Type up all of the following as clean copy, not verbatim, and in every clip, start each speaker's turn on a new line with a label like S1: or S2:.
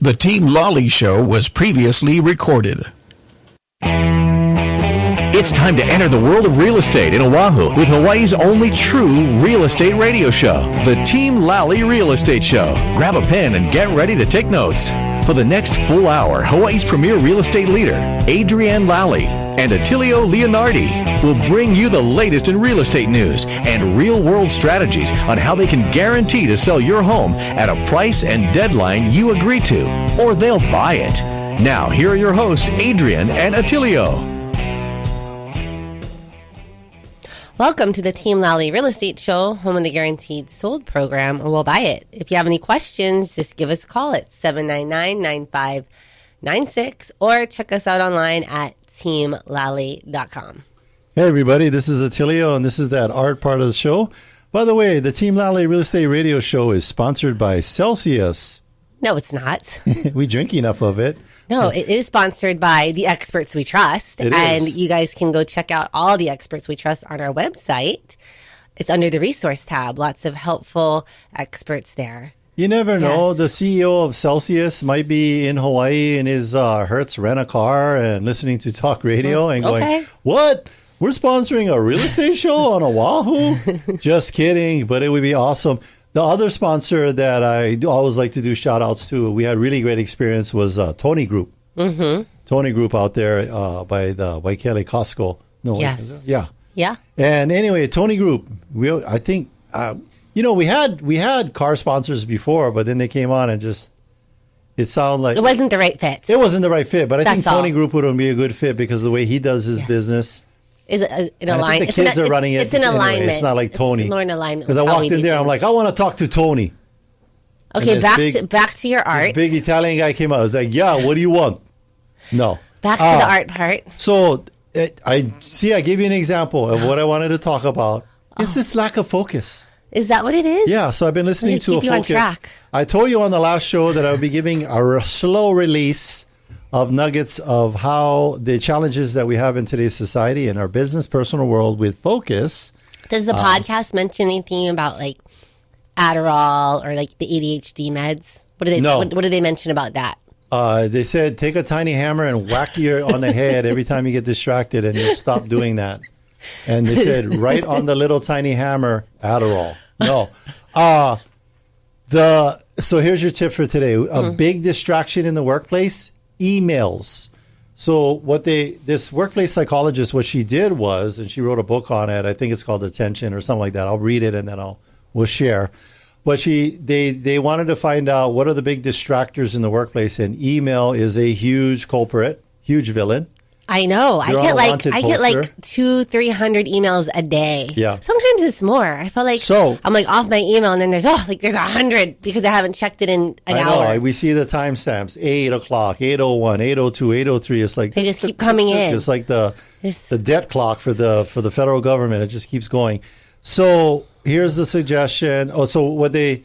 S1: The Team Lally Show was previously recorded.
S2: It's time to enter the world of real estate in Oahu with Hawaii's only true real estate radio show, the Team Lally Real Estate Show. Grab a pen and get ready to take notes. For the next full hour, Hawaii's premier real estate leader, Adrienne Lally, and Attilio Leonardi will bring you the latest in real estate news and real-world strategies on how they can guarantee to sell your home at a price and deadline you agree to, or they'll buy it. Now, here are your hosts, Adrienne and Attilio.
S3: Welcome to the Team Lally Real Estate Show, home of the Guaranteed Sold program, or we'll buy it. If you have any questions, just give us a call at 799-9596 or check us out online at teamlally.com.
S4: Hey everybody, this is Attilio and this is that art part of the show. By the way, the Team Lally Real Estate Radio Show is sponsored by Celsius.
S3: No, it's not.
S4: We drink enough of it.
S3: No, it is sponsored by the experts we trust. And you guys can go check out all the experts we trust on our website. It's under the resource tab. Lots of helpful experts there.
S4: You never know. Yes. The CEO of Celsius might be in Hawaii in his Hertz rent-a-car and listening to talk radio and going, what? We're sponsoring a real estate show on Oahu? Just kidding, but it would be awesome. The other sponsor that I always like to do shout-outs to, we had really great experience, was Tony Group. Mm-hmm. Tony Group out there by the Waikele Costco. No,
S3: yes.
S4: Yeah.
S3: Yeah.
S4: And anyway, Tony Group, I think, we had car sponsors before, but then they came on and just, it sounded like...
S3: It wasn't the right fit.
S4: It wasn't the right fit, but I think Tony Group would be a good fit because of the way he does his business.
S3: Is it in alignment?
S4: I think the kids are running it.
S3: It's an alignment.
S4: It's not like Tony.
S3: It's more in alignment.
S4: Because I walked in there, I'm like, I want to talk to Tony.
S3: Okay, back to your art.
S4: This big Italian guy came out. I was like, yeah, what do you want? No.
S3: Back to the art part.
S4: So, I gave you an example of what I wanted to talk about. It's this lack of focus.
S3: Is that what it is?
S4: Yeah, so I've been listening to a focus.
S3: On track.
S4: I told you on the last show that I would be giving a slow release of nuggets of how the challenges that we have in today's society and our business, personal world with focus.
S3: Does the podcast mention anything about like Adderall or like the ADHD meds? What do they mention about that?
S4: They said take a tiny hammer and whack you on the head every time you get distracted and you'll stop doing that. And they said right on the little tiny hammer, Adderall. No. So here's your tip for today. A big distraction in the workplace, emails. So this workplace psychologist, what she did was, and she wrote a book on it, I think it's called Attention or something like that. I'll read it and then we'll share. But they wanted to find out what are the big distractors in the workplace, and email is a huge culprit, huge villain.
S3: I know. I get like 200-300 emails a day.
S4: Yeah.
S3: Sometimes it's more. I feel like I'm like off my email and then there's 100 because I haven't checked it in an hour.
S4: I know. We see the timestamps, 8 o'clock, 8:01, 8:02, 8:03. It's like
S3: they just keep coming in.
S4: It's like the debt clock for the federal government. It just keeps going. So here's the suggestion. So what they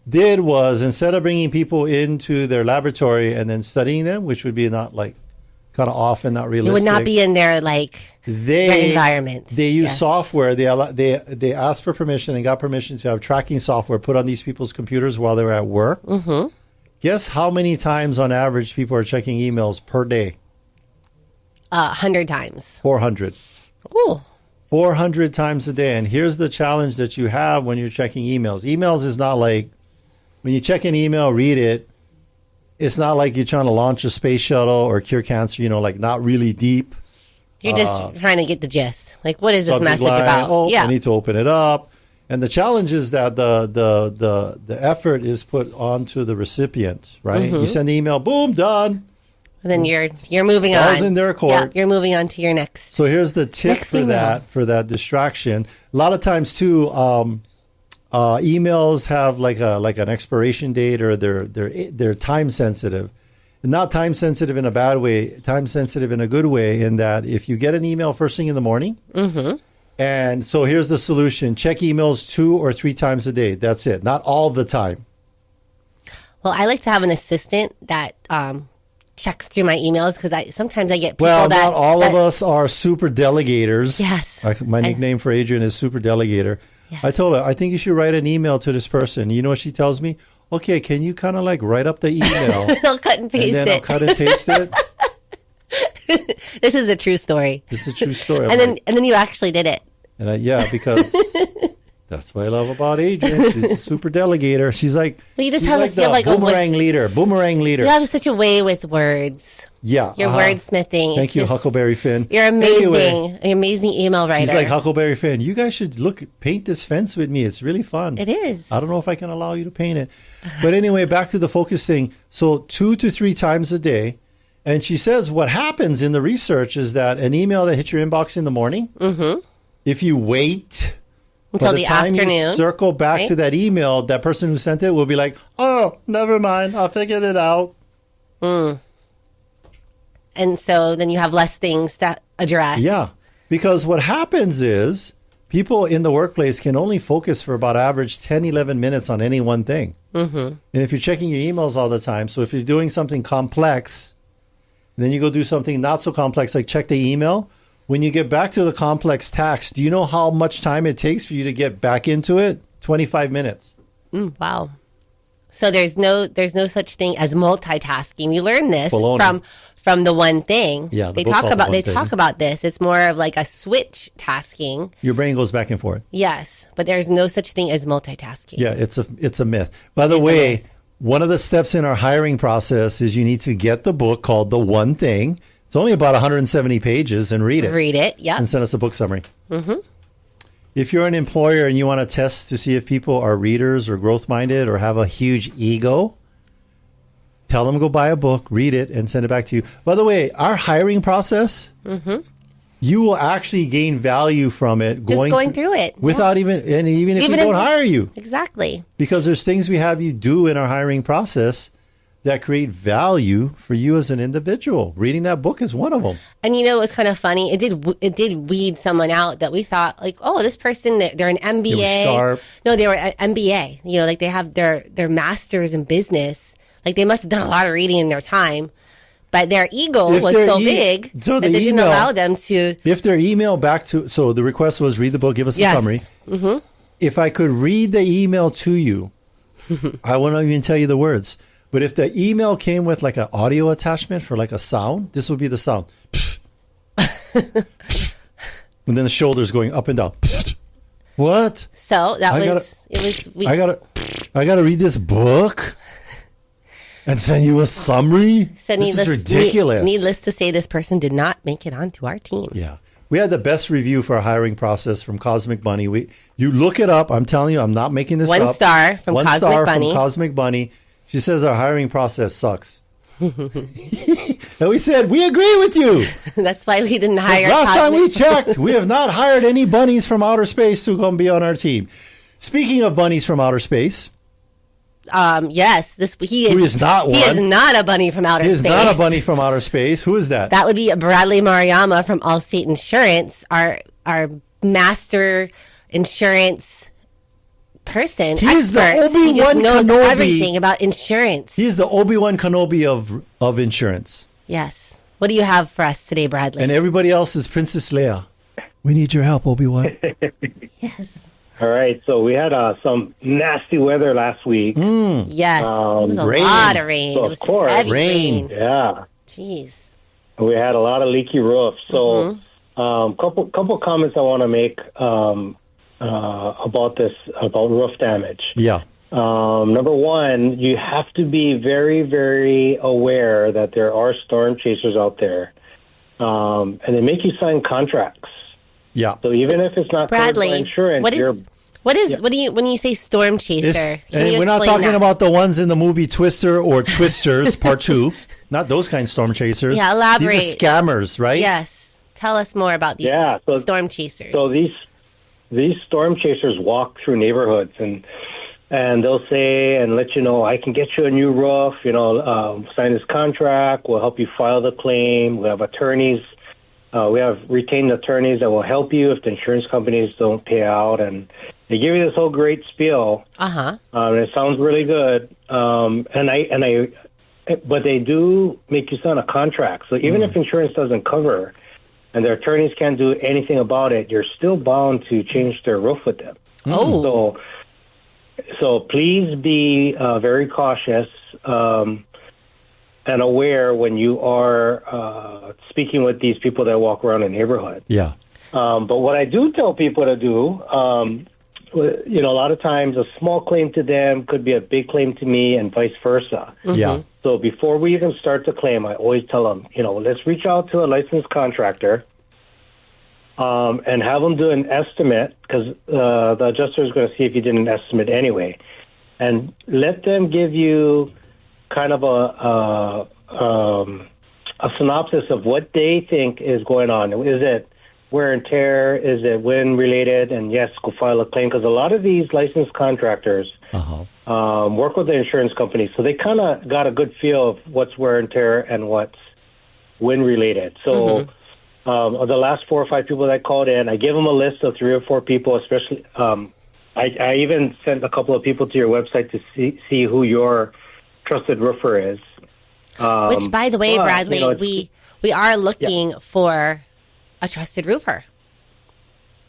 S4: did was, instead of bringing people into their laboratory and then studying them, which would be not like kind of off and not realistic.
S3: It would not be in their their environment.
S4: They use software. They asked for permission and got permission to have tracking software put on these people's computers while they were at work. Mm-hmm. Guess how many times on average people are checking emails per day?
S3: 100 times.
S4: 400.
S3: Ooh.
S4: 400 times a day. And here's the challenge that you have when you're checking emails. Emails is not like, when you check an email, read it. It's not like you're trying to launch a space shuttle or cure cancer, like not really deep.
S3: You're just trying to get the gist. Like, what is this message about?
S4: I need to open it up. And the challenge is that the effort is put onto the recipient, right? Mm-hmm. You send the email, boom, done.
S3: And then you're moving on.
S4: Ball's in their court.
S3: Yeah, you're moving on to your next.
S4: So here's the tip for that distraction. A lot of times too, emails have like an expiration date, or they're time sensitive. Not time sensitive in a bad way, time sensitive in a good way, in that if you get an email first thing in the morning, mm-hmm. and so here's the solution: check emails 2 or 3 times a day. That's it, not all the time.
S3: Well, I like to have an assistant that checks through my emails, because sometimes I get people
S4: not all of us are super delegators.
S3: Yes.
S4: My nickname for Adrienne is super delegator. Yes. I told her, I think you should write an email to this person. You know what she tells me? okay, can you kind of like write up the email?
S3: I'll cut and paste
S4: and then
S3: it.
S4: I'll cut and paste it.
S3: This is a true story.
S4: This is a true story.
S3: And then you actually did it.
S4: And because that's what I love about Adrian. She's a super delegator. She's like,
S3: well, you just have
S4: like the boomerang leader. You
S3: have such a way with words.
S4: Yeah.
S3: You're wordsmithing.
S4: Thank you, Huckleberry Finn.
S3: You're amazing.
S4: Anyway,
S3: An amazing email writer.
S4: He's like, Huckleberry Finn, you guys should paint this fence with me. It's really fun.
S3: It is.
S4: I don't know if I can allow you to paint it. But anyway, back to the focus thing. So 2 to 3 times a day. And she says what happens in the research is that an email that hits your inbox in the morning, if you wait
S3: until the
S4: time
S3: afternoon,
S4: you circle back to that email, that person who sent it will be like, oh, never mind. I figured it out.
S3: And so then you have less things to address.
S4: Yeah, because what happens is people in the workplace can only focus for about average 10, 11 minutes on any one thing. And if you're checking your emails all the time, so if you're doing something complex, then you go do something not so complex, like check the email. When you get back to the complex task, do you know how much time it takes for you to get back into it? 25 minutes.
S3: Wow. So there's no such thing as multitasking. You learn this from the one thing.
S4: Yeah,
S3: they talk about this. It's more of like a switch tasking.
S4: Your brain goes back and forth.
S3: Yes, but there's no such thing as multitasking.
S4: Yeah, it's a myth. By the way, one of the steps in our hiring process is you need to get the book called The One Thing. It's only about 170 pages and read it. Yeah. And send us a book summary. If you're an employer and you want to test to see if people are readers or growth-minded or have a huge ego, tell them go buy a book, read it, and send it back to you. By the way, our hiring process, you will actually gain value from it going through it without even if we don't hire you.
S3: Exactly.
S4: Because there's things we have you do in our hiring process that create value for you as an individual. Reading that book is one of them.
S3: And it was kind of funny. It did weed someone out that we thought like, oh, this person, they're an MBA.
S4: They were sharp.
S3: No, they were an MBA. Like they have their masters in business. Like they must have done a lot of reading in their time. But their ego was so big that they didn't allow them to.
S4: If their email so the request was read the book, give us a summary. If I could read the email to you, I won't even tell you the words. But if the email came with like an audio attachment for like a sound, this would be the sound. And then the shoulders going up and down. What?
S3: So
S4: I gotta read this book and send you a summry. This is ridiculous.
S3: Needless to say, this person did not make it onto our team.
S4: Yeah. We had the best review for our hiring process from Cosmic Bunny. You look it up. I'm telling you, I'm not making this up.
S3: 1 star from
S4: Cosmic Bunny. She says our hiring process sucks. And we said, we agree with you.
S3: That's why we didn't hire.
S4: Last time we checked, we have not hired any bunnies from outer space to come be on our team. Speaking of bunnies from outer space.
S3: Yes, he is not one. He is not a bunny from outer space.
S4: He is not a bunny from outer space. Who is that?
S3: That would be Bradley Mariama from Allstate Insurance, our master insurance person.
S4: He is the Obi-Wan
S3: knows
S4: Kenobi.
S3: Everything about insurance.
S4: He is the Obi-Wan Kenobi of insurance.
S3: Yes. What do you have for us today, Bradley?
S4: And everybody else is Princess Leia. We need your help, Obi-Wan.
S3: Yes.
S5: All right. So we had some nasty weather last week.
S3: Yes. It was a lot of rain.
S5: So
S3: it was heavy rain.
S5: Yeah.
S3: Jeez.
S5: We had a lot of leaky roofs. So couple comments I want to make about roof damage.
S4: Yeah.
S5: Number one, you have to be very, very aware that there are storm chasers out there, and they make you sign contracts.
S4: Yeah.
S5: So even if it's not
S3: Bradley,
S5: covered by insurance,
S3: what do you when you say storm chaser?
S4: And we're not talking about the ones in the movie Twister or Twisters Part 2. Not those kind of storm chasers.
S3: Yeah, elaborate.
S4: These are scammers, right?
S3: Yes. Tell us more about these storm chasers.
S5: So these storm chasers walk through neighborhoods and they'll say and let you know, I can get you a new roof, sign this contract, we'll help you file the claim, we have attorneys, we have retained attorneys that will help you if the insurance companies don't pay out, and they give you this whole great spiel. And it sounds really good. But they do make you sign a contract. So even if insurance doesn't cover and their attorneys can't do anything about it, you're still bound to change their roof with them. So So please be very cautious and aware when you are speaking with these people that walk around the neighborhood.
S4: Yeah.
S5: But what I do tell people to do, a lot of times a small claim to them could be a big claim to me and vice versa.
S3: Mm-hmm.
S4: Yeah.
S5: So before we even start the claim, I always tell them, let's reach out to a licensed contractor and have them do an estimate, because the adjuster is going to see if you did an estimate anyway. And let them give you kind of a synopsis of what they think is going on. Is it wear and tear? Is it wind related? And yes, go file a claim, because a lot of these licensed contractors work with the insurance company, so they kind of got a good feel of what's wear and tear and what's wind related. So the last 4 or 5 people that called in, I gave them a list of 3 or 4 people, especially. I even sent a couple of people to your website to see who your trusted roofer is.
S3: Which, by the way, Bradley, we are looking for a trusted roofer.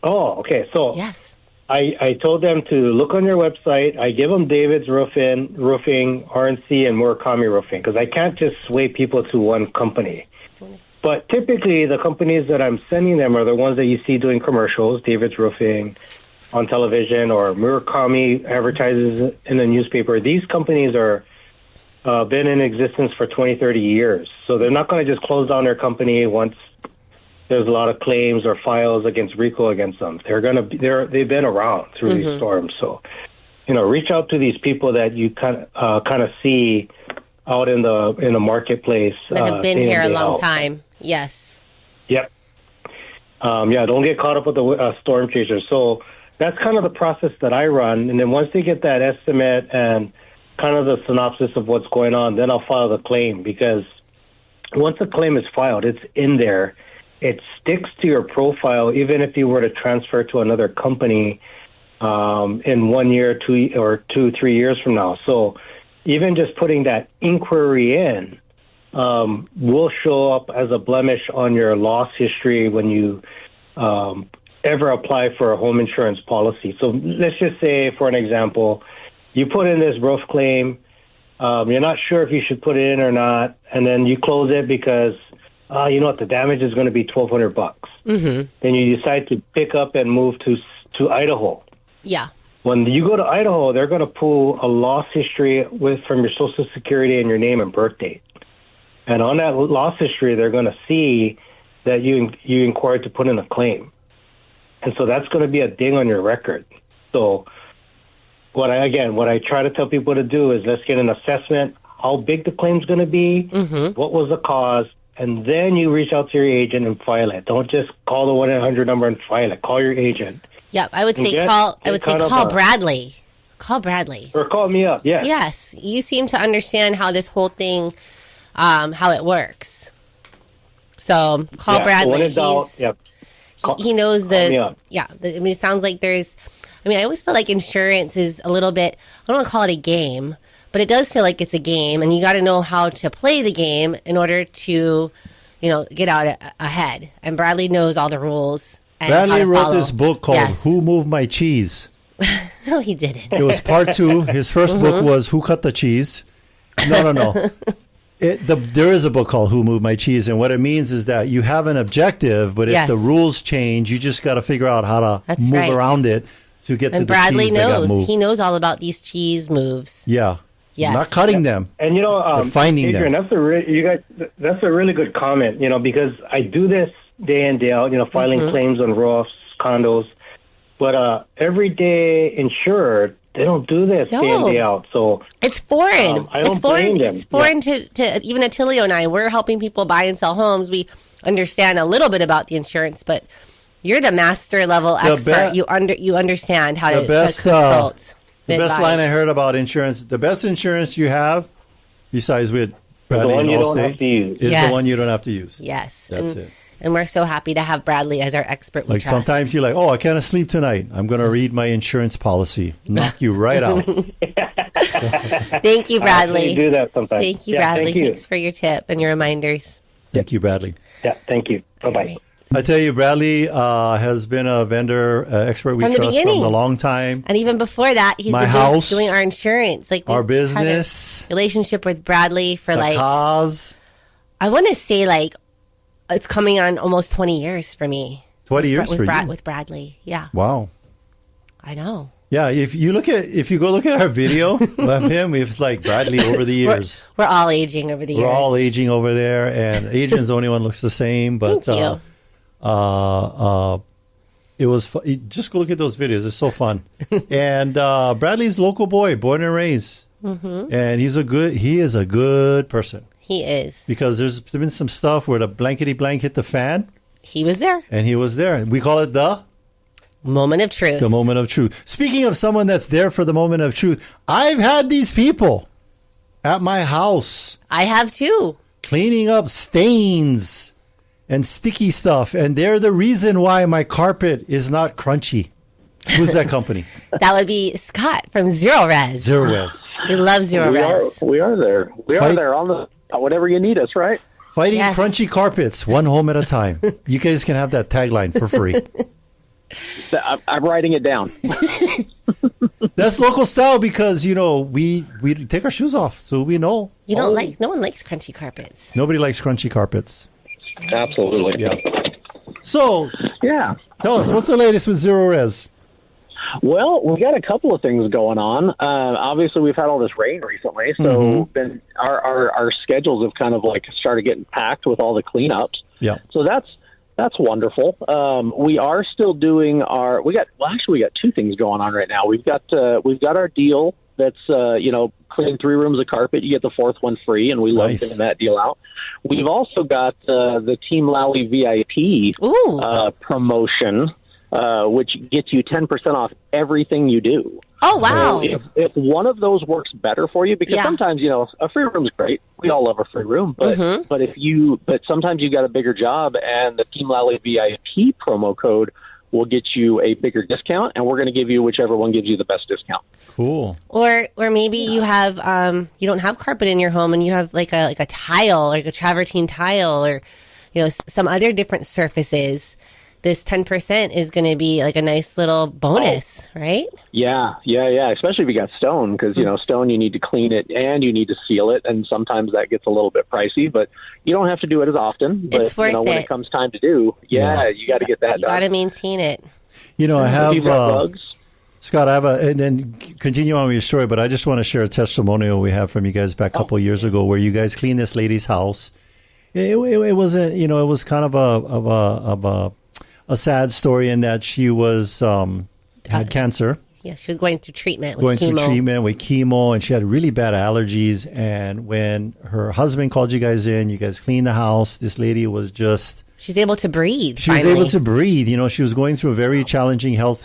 S5: Oh, okay. So
S3: yes,
S5: I told them to look on your website. I give them David's Roofing, RNC, and Murakami Roofing, because I can't just sway people to one company. But typically, the companies that I'm sending them are the ones that you see doing commercials, David's Roofing on television, or Murakami advertises in the newspaper. These companies are been in existence for 20, 30 years. So they're not going to just close down their company once there's a lot of claims or files against RICO against them. They've been around through these storms. So, reach out to these people that you kind of see out in the marketplace
S3: that have been here a long time. Yes.
S5: Yep. Don't get caught up with the storm chasers. So that's kind of the process that I run. And then once they get that estimate and kind of the synopsis of what's going on, then I'll file the claim, because once the claim is filed, it's in there. It sticks to your profile, even if you were to transfer to another company in 1 year, 3 years from now. So even just putting that inquiry in will show up as a blemish on your loss history when you ever apply for a home insurance policy. So let's just say, for an example, you put in this roof claim, you're not sure if you should put it in or not, and then you close it because the damage is going to be $1,200. Mm-hmm. Then you decide to pick up and move to Idaho.
S3: Yeah.
S5: When you go to Idaho, they're going to pull a loss history from your Social Security and your name and birth date. And on that loss history, they're going to see that you inquired to put in a claim. And so that's going to be a ding on your record. So what I try to tell people to do is, let's get an assessment, how big the claim's going to be, what was the cause, and then you reach out to your agent and file it. Don't just call the 1-800 number and file it. Call your agent.
S3: Yeah, I would say call Bradley. Call Bradley.
S5: Or call me up, yes.
S3: Yes, you seem to understand how this whole thing, how it works. So call Bradley. He knows it sounds like I always feel like insurance is a little bit, I don't want to call it a game, but it does feel like it's a game, and you got to know how to play the game in order to, get out ahead. And Bradley knows all the rules.
S4: Bradley wrote this book called Who Moved My Cheese?
S3: No, he didn't.
S4: It was part 2. His first book was Who Cut the Cheese? No. There is a book called Who Moved My Cheese, and what it means is that you have an objective, but if the rules change, you just got to figure out how to move around it to get to the
S3: Bradley
S4: cheese that got moved.
S3: He knows all about these cheese moves.
S4: Yeah.
S3: Yes.
S4: Not cutting them.
S5: And
S4: finding
S5: Adrian,
S4: them.
S5: That's a really good comment, because I do this day in, day out, filing claims on roofs, condos. But everyday insured, they don't do this day in, day out. So
S3: it's foreign.
S5: I don't blame them.
S3: It's foreign to even Attilio and I. We're helping people buy and sell homes. We understand a little bit about the insurance, but you're the master level expert. You understand how to consult.
S4: The best line I heard about insurance, the best insurance you have, besides with Bradley and Allstate, is the one you don't have to use.
S3: Yes.
S4: That's it.
S3: And we're so happy to have Bradley as our expert.
S4: Like sometimes you're like, I can't sleep tonight. I'm going to read my insurance policy. Knock you right out.
S3: Thank you, Bradley.
S5: I do that sometimes.
S3: Thank you, Bradley. Thanks for your tip and your reminders.
S4: Thank you, Bradley.
S5: Yeah, thank you. Bye-bye.
S3: Right.
S4: I tell you, Bradley has been a vendor expert we trust from a long time.
S3: And even before that, he's been doing our insurance, like
S4: our business
S3: relationship with Bradley for
S4: the cause.
S3: I want to say like it's coming on almost 20 years for me.
S4: 20 years for you?
S3: With Bradley, yeah.
S4: Wow.
S3: I know.
S4: Yeah, if you go look at our video of him, it's like Bradley over the years.
S3: We're all aging over the years.
S4: We're all aging over there, and Adrian's the only one looks the same. But
S3: Thank you.
S4: It was just go look at those videos. It's so fun. And Bradley's local boy, born and raised, and he is a good person.
S3: He is,
S4: because there's been some stuff where the blankety blank hit the fan.
S3: He was there,
S4: and he was there. We call it the
S3: moment of truth.
S4: The moment of truth. Speaking of someone that's there for the moment of truth, I've had these people at my house.
S3: I have too.
S4: Cleaning up stains and sticky stuff. And they're the reason why my carpet is not crunchy. Who's that company?
S3: That would be Scott from Zero Res.
S4: Zero Res.
S3: We love Zero Res.
S6: We are there. We are there on the whatever you need us, right?
S4: Fighting crunchy carpets, one home at a time. You guys can have that tagline for free.
S6: I'm writing it down.
S4: That's local style because, we take our shoes off, so we know.
S3: No one likes crunchy carpets.
S4: Nobody likes crunchy carpets.
S6: Absolutely.
S4: Yeah. So, tell us, what's the latest with Zero Res?
S6: Well, we've got a couple of things going on. Obviously, we've had all this rain recently, so then our schedules have kind of like started getting packed with all the cleanups.
S4: Yeah.
S6: So that's wonderful. We are still doing we got two things going on right now. We've got our deal that's clean 3 rooms of carpet, you get the 4th one free, and we love giving that deal out. We've also got the Team Lally VIP promotion, which gets you 10% off everything you do.
S3: Oh, wow.
S6: So if one of those works better for you, because sometimes, a free room is great. We all love a free room. But but sometimes you got a bigger job, and the Team Lally VIP promo code will get you a bigger discount, and we're going to give you whichever one gives you the best discount.
S4: Cool.
S3: Or maybe you have you don't have carpet in your home, and you have like a tile, like a travertine tile, or some other different surfaces. This 10% is going to be like a nice little bonus, right? Yeah.
S6: Especially if you got stone, because, stone, you need to clean it and you need to seal it. And sometimes that gets a little bit pricey, but you don't have to do it as often. But,
S3: it's worth
S6: when it comes time to do, you got to get that done.
S3: You got to maintain it.
S4: I have,
S6: bugs.
S4: Scott, and then continue on with your story, but I just want to share a testimonial we have from you guys back a couple of years ago where you guys cleaned this lady's house. It wasn't, it was kind of a sad story in that she was had cancer.
S3: Yeah, she was going through treatment
S4: with chemo, and she had really bad allergies. And when her husband called you guys in, you guys cleaned the house. This lady was
S3: she's able to breathe.
S4: She was able to breathe. She was going through a very challenging health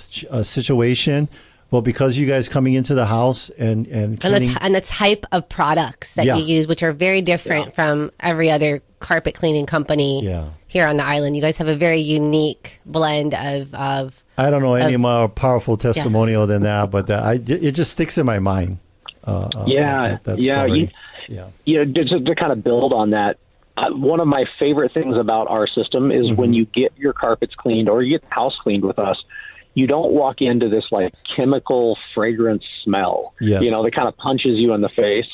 S4: situation. Well, because you guys coming into the house and
S3: the type of products that you use, which are very different from every other carpet cleaning company here on the island. You guys have a very unique blend of
S4: I don't know any more powerful testimonial than that, but it just sticks in my mind.
S6: To kind of build on that, one of my favorite things about our system is when you get your carpets cleaned or you get the house cleaned with us, you don't walk into this like chemical fragrance smell, that kind of punches you in the face.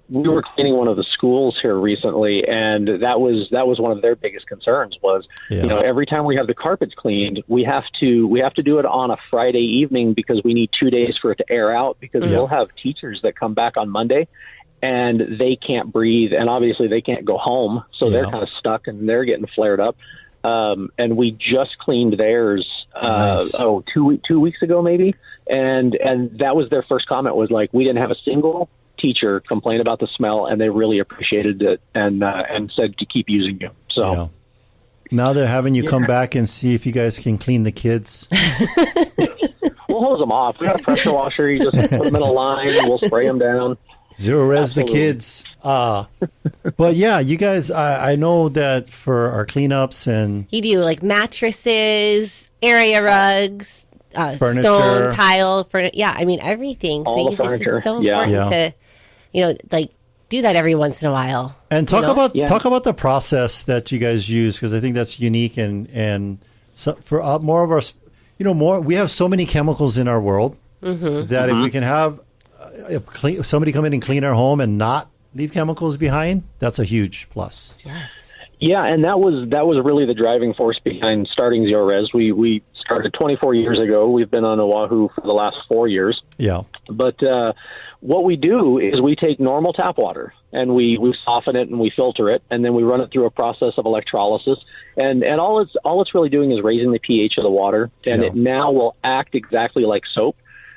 S6: We were cleaning one of the schools here recently, and that was one of their biggest concerns was, every time we have the carpets cleaned, we have to do it on a Friday evening because we need 2 days for it to air out, because we'll have teachers that come back on Monday and they can't breathe, and obviously they can't go home, so they're kind of stuck and they're getting flared up. And we just cleaned theirs 2 weeks ago maybe, and that was their first comment was like, we didn't have a single teacher complain about the smell, and they really appreciated it and said to keep using you. So
S4: now they're having you come back and see if you guys can clean the kids.
S6: We'll hose them off. We got a pressure washer. You just put them in a line and we'll spray them down.
S4: Zero Res the kids. But you guys, I know that for our cleanups and
S3: you do like mattresses, area rugs,
S4: furniture,
S3: stone, tile, everything.
S6: All
S3: so
S6: the furniture.
S3: It's so important to, like do that every once in a while.
S4: And talk about the process that you guys use, because I think that's unique. And so for more of our, we have so many chemicals in our world that if we can have somebody come in and clean our home and not leave chemicals behind, that's a huge plus.
S3: Yes.
S6: Yeah, and that was really the driving force behind starting Zero Res. We started 24 years ago. We've been on Oahu for the last 4 years.
S4: Yeah.
S6: But what we do is we take normal tap water and we soften it and we filter it, and then we run it through a process of electrolysis. And all it's really doing is raising the pH of the water, and it now will act exactly like soap.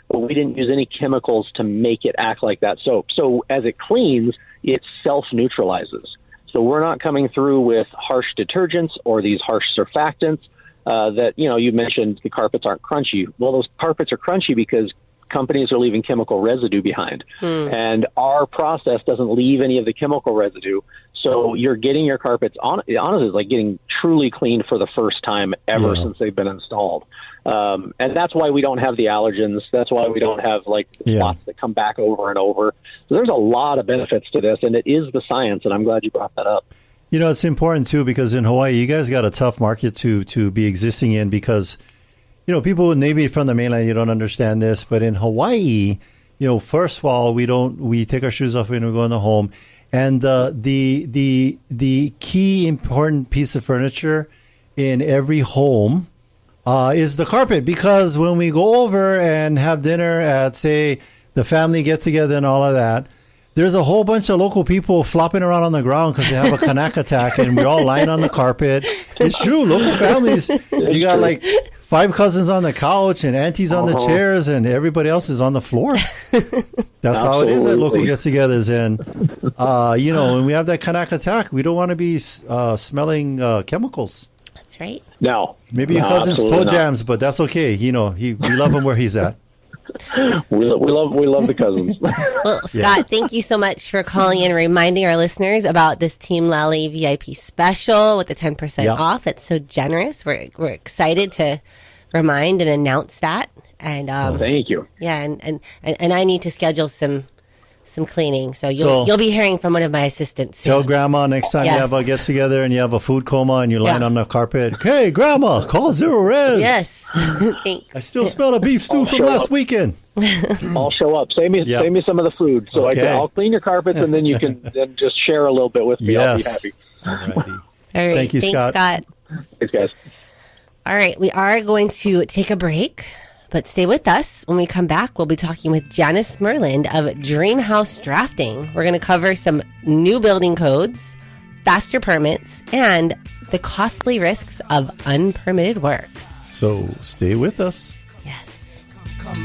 S6: But we didn't use any chemicals to make it act like that soap. So as it cleans, it self-neutralizes. So we're not coming through with harsh detergents or these harsh surfactants that, you mentioned the carpets aren't crunchy. Well, those carpets are crunchy because companies are leaving chemical residue behind. And our process doesn't leave any of the chemical residue. So you're getting your carpets, honestly, it's like getting truly clean for the first time ever since they've been installed. And that's why we don't have the allergens. That's why we don't have spots that come back over and over. So there's a lot of benefits to this, and it is the science, and I'm glad you brought that up.
S4: It's important, too, because in Hawaii, you guys got a tough market to be existing in because, people maybe from the mainland, you don't understand this, but in Hawaii, first of all, we take our shoes off when we go in the home. And the key important piece of furniture in every home is the carpet, because when we go over and have dinner at, say, the family get together and all of that, there's a whole bunch of local people flopping around on the ground because they have a kanak attack, and we're all lying on the carpet. It's true. Local families, you got like 5 cousins on the couch and aunties on the chairs, and everybody else is on the floor. That's how it is at local get-togethers. And, when we have that kanak attack, we don't want to be smelling chemicals.
S3: That's right.
S6: No.
S4: Maybe your cousin's toe jams, but that's okay. We love him where he's at.
S6: We love the cousins.
S3: Well, Scott, thank you so much for calling in and reminding our listeners about this Team Lally VIP special with the 10% off. That's so generous. We're excited to remind and announce that. And
S6: thank you.
S3: Yeah, and I need to schedule some cleaning, so you'll be hearing from one of my assistants soon.
S4: Tell Grandma next time you have a get together and you have a food coma and you're lying on the carpet. Hey, Grandma, call Zero Res.
S3: Yes, thanks.
S4: I still smell a beef stew from last weekend.
S6: I'll show up. Save me some of the food, so I'll clean your carpets, and then you can then just share a little bit with me.
S4: Yes.
S6: I'll be happy.
S3: All right.
S4: Thank you, Scott.
S6: Thanks, guys.
S3: All right, we are going to take a break. But stay with us. When we come back, we'll be talking with Janyce Myrland of Dream House Drafting. We're going to cover some new building codes, faster permits, and the costly risks of unpermitted work.
S4: So stay with us.
S3: Yes.
S7: Have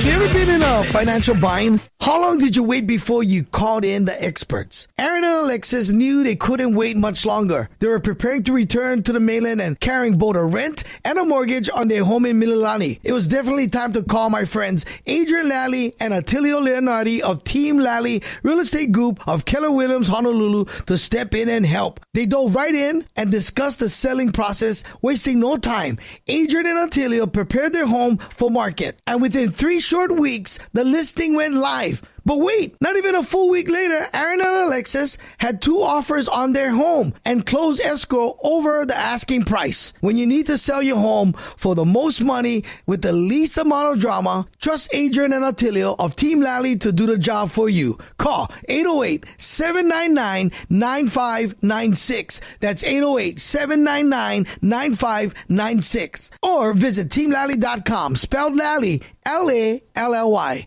S7: you ever been in a financial bind? How long did you wait before you called in the experts? Aaron and Alexis knew they couldn't wait much longer. They were preparing to return to the mainland and carrying both a rent and a mortgage on their home in Mililani. It was definitely time to call my friends Adrian Lally and Attilio Leonardi of Team Lally Real Estate Group of Keller Williams Honolulu to step in and help. They dove right in and discussed the selling process, wasting no time. Adrian and Attilio prepared their home for market, and within 3 short weeks, the listing went live. But wait, not even a full week later, Aaron and Alexis had 2 offers on their home and closed escrow over the asking price. When you need to sell your home for the most money with the least amount of drama, trust Adrian and Attilio of Team Lally to do the job for you. Call 808-799-9596. That's 808-799-9596. Or visit teamlally.com, spelled Lally, Lally.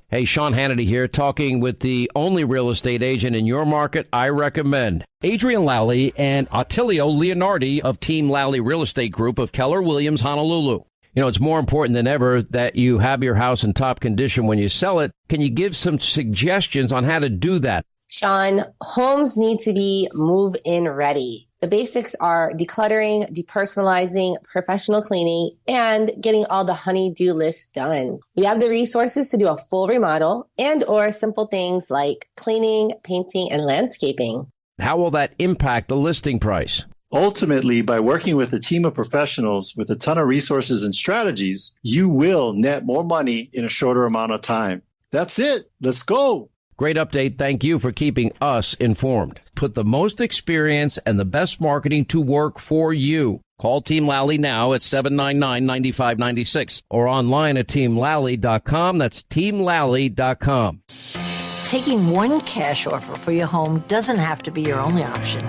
S8: Hey, Sean Hannity here, talking with the only real estate agent in your market I recommend. Adrian Lally and Attilio Leonardi of Team Lally Real Estate Group of Keller Williams Honolulu. It's more important than ever that you have your house in top condition when you sell it. Can you give some suggestions on how to do that?
S3: Sean, homes need to be move-in ready. The basics are decluttering, depersonalizing, professional cleaning, and getting all the honey-do lists done. We have the resources to do a full remodel and or simple things like cleaning, painting, and landscaping.
S8: How will that impact the listing price?
S4: Ultimately, by working with a team of professionals with a ton of resources and strategies, you will net more money in a shorter amount of time. That's it. Let's go.
S8: Great update. Thank you for keeping us informed. Put the most experience and the best marketing to work for you. Call Team Lally now at 799-9596 or online at teamlally.com. That's teamlally.com.
S9: Taking one cash offer for your home doesn't have to be your only option.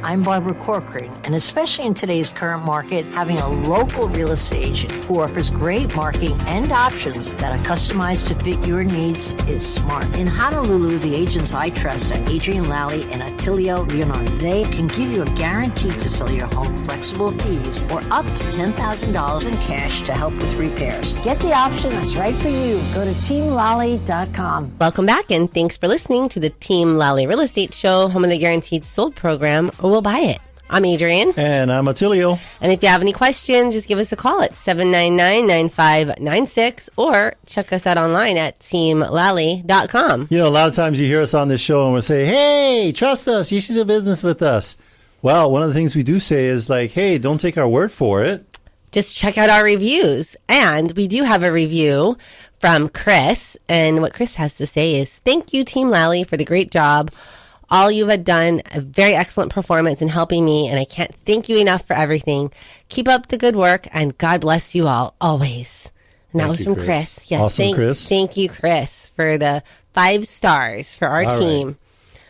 S9: I'm Barbara Corcoran, and especially in today's current market, having a local real estate agent who offers great marketing and options that are customized to fit your needs is smart. In Honolulu, the agents I trust are Adrian Lally and Attilio Leonardi. They can give you a guarantee to sell your home, flexible fees, or up to $10,000 in cash to help with repairs. Get the option that's right for you. Go to teamlally.com.
S3: Welcome back, and thanks for listening to the Team Lally Real Estate Show, home of the Guaranteed Sold program, or we'll buy it. I'm Adrian.
S4: And I'm Attilio.
S3: And if you have any questions, just give us a call at 799-9596 or check us out online at teamlally.com.
S4: You know, a lot of times you hear us on this show and we'll say, hey, trust us. You should do business with us. Well, one of the things we do say is like, hey, don't take our word for it.
S3: Just check out our reviews. And we do have a review from Chris. And what Chris has to say is, thank you, Team Lally, for the great job. All you have done, a very excellent performance in helping me, and I can't thank you enough for everything. Keep up the good work, and God bless you all, always. And that was from Chris.
S4: Yes, awesome, Chris.
S3: Thank you, Chris, for the 5 stars for our team.
S4: Right.